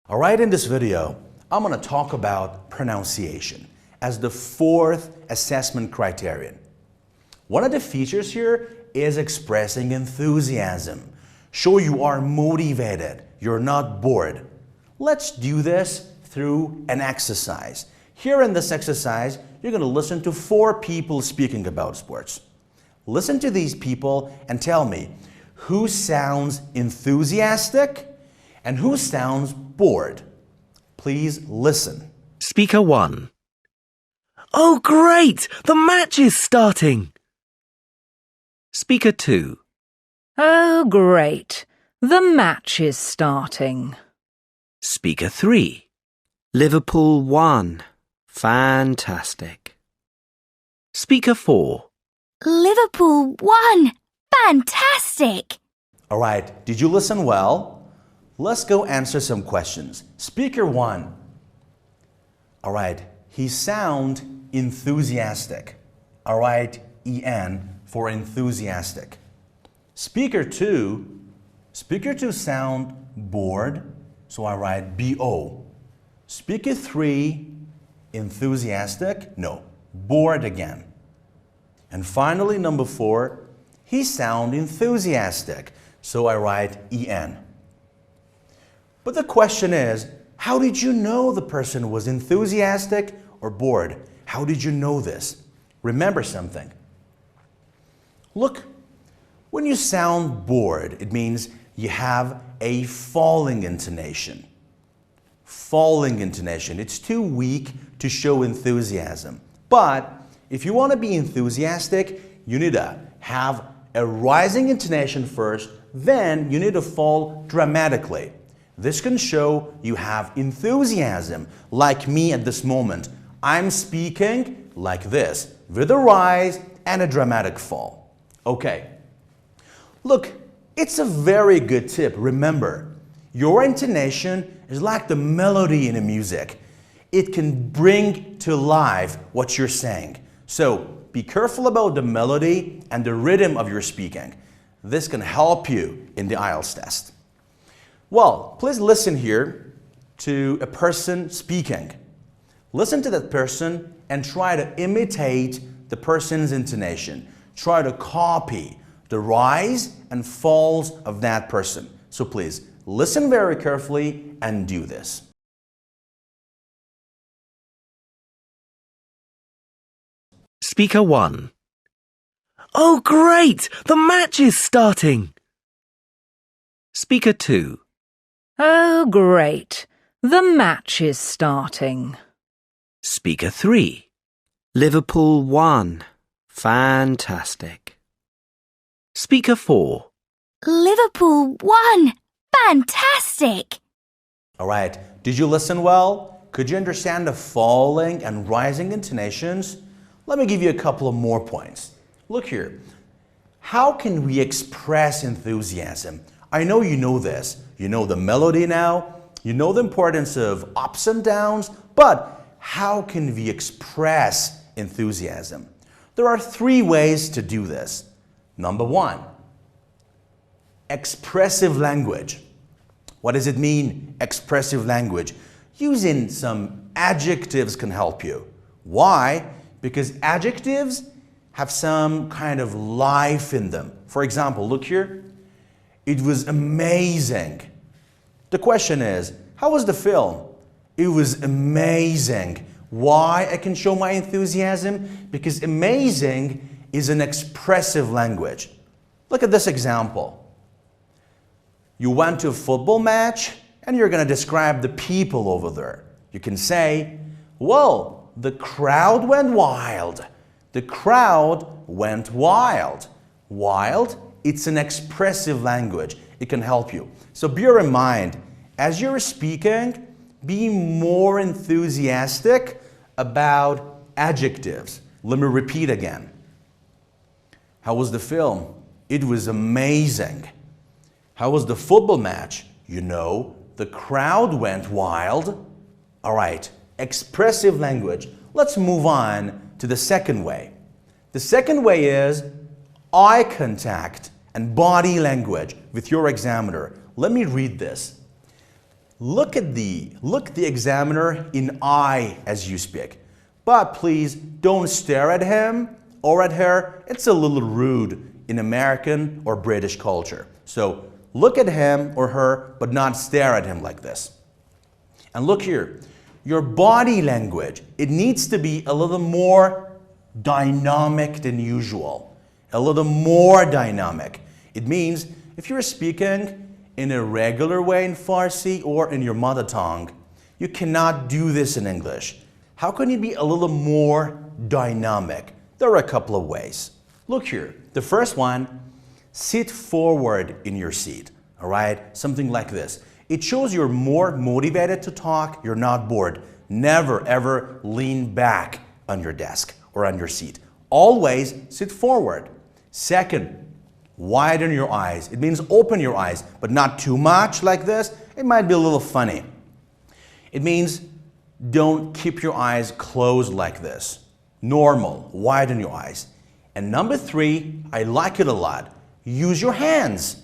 Alright, in this video, I'm going to talk about pronunciation as the fourth assessment criterion. One of the features here is expressing enthusiasm. Show you are motivated, you're not bored. Let's do this through an exercise. Here in this exercise, you're going to listen to 4 people speaking about sports. Listen to these people and tell me who sounds enthusiastic and who sounds bored. Please listen. Speaker 1. Oh great! The match is starting! Speaker 2. Oh great! The match is starting. Speaker 3. Liverpool won. Fantastic. Speaker 4. Liverpool won! Fantastic! Alright, did you listen well? Let's go answer some questions. Speaker 1. Alright, he sound enthusiastic. Alright, EN for enthusiastic. Speaker 2. Speaker 2 sound bored, so I write BO. Speaker 3. Enthusiastic, no, bored again. And finally, number 4, he sound enthusiastic, so I write EN. But the question is, how did you know the person was enthusiastic or bored? How did you know this? Remember something. Look, when you sound bored, it means you have a falling intonation. Falling intonation. It's too weak to show enthusiasm. But if you want to be enthusiastic, you need to have a rising intonation first, then you need to fall dramatically. This can show you have enthusiasm, like me at this moment. I'm speaking like this, with a rise and a dramatic fall. Okay. Look, it's a very good tip. Remember, your intonation is like the melody in a music. It can bring to life what you're saying. So be careful about the melody and the rhythm of your speaking. This can help you in the IELTS test. Well, please listen here to a person speaking. Listen to that person and try to imitate the person's intonation. Try to copy the rise and falls of that person. So please, listen very carefully and do this. Speaker 1. Oh great! The match is starting! Speaker 2. Oh great! The match is starting. Speaker 3. Liverpool won. Fantastic. Speaker 4. Liverpool won! Fantastic! Alright, did you listen well? Could you understand the falling and rising intonations? Let me give you a couple of more points. Look here. How can we express enthusiasm? I know you know this. You know the melody now. You know the importance of ups and downs. But how can we express enthusiasm? There are 3 ways to do this. Number 1, expressive language. What does it mean, expressive language? Using some adjectives can help you. Why? Because adjectives have some kind of life in them. For example, look here. It was amazing. The question is, how was the film? It was amazing. Why I can show my enthusiasm? Because amazing is an expressive language. Look at this example. You went to a football match and you're going to describe the people over there. You can say, well, the crowd went wild. The crowd went wild. Wild, it's an expressive language. It can help you. So bear in mind, as you're speaking, be more enthusiastic about adjectives. Let me repeat again. How was the film? It was amazing. How was the football match? You know, the crowd went wild. All right, expressive language. Let's move on to the second way. The second way is eye contact and body language with your examiner. Let me read this. look the examiner in eye as you speak. But please don't stare at him or at her. It's a little rude in American or British culture. So look at him or her, but not stare at him like this. And look here, your body language, it needs to be a little more dynamic than usual. A little more dynamic. It means if you're speaking in a regular way in Farsi or in your mother tongue, you cannot do this in English. How can you be a little more dynamic? There are a couple of ways. Look here. The first one, sit forward in your seat, all right? Something like this. It shows you're more motivated to talk, you're not bored. Never ever lean back on your desk or on your seat. Always sit forward. Second, widen your eyes. It means open your eyes, but not too much like this. It might be a little funny. It means don't keep your eyes closed like this. Normal, widen your eyes. And number 3, I like it a lot. Use your hands.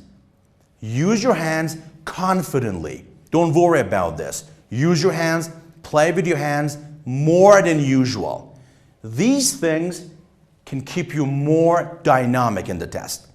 Use your hands confidently. Don't worry about this. Use your hands, play with your hands more than usual. These things can keep you more dynamic in the test.